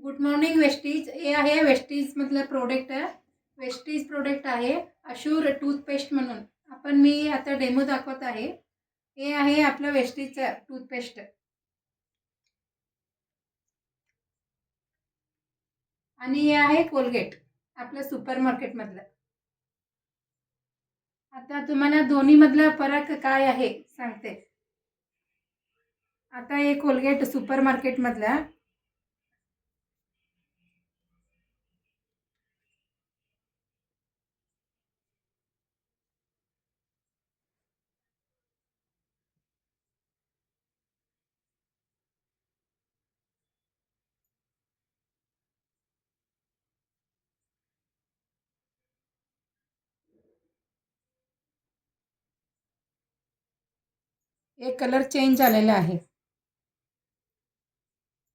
Good morning Vestige. हे आहे Vestige मधलं प्रोडक्ट आहे. वेस्टीज प्रोडक्ट आहे अशूर टूथपेस्ट म्हणून. मी आता डेमो दाखवत आहे. हे आहे आपलं वेस्टीजचं टूथपेस्ट आणि हे आहे कोलगेट आपलं सुपर मार्केटमधलं. आता तुम्हाला दोन्ही मधला फरक काय आहे सांगते. आता हे कोलगेट सुपर मार्केटमधलं एक कलर चेंज झालेला आहे.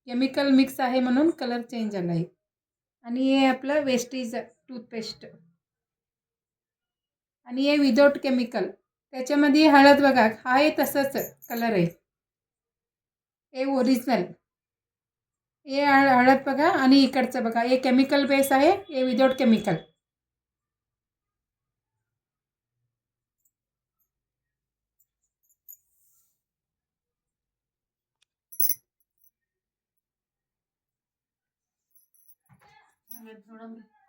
केमिकल मिक्स आहे म्हणून कलर चेंज झाला आहे. आणि हे आपलं वेस्टीज टूथपेस्ट आणि हे विदाउट केमिकल. त्याच्यामध्ये हळद बघा आहे तसंच कलर आहे. हे ओरिजिनल. हे हळद बघा आणि इकडचं बघा हे केमिकल बेस आहे. हे विदाउट केमिकल. थोडं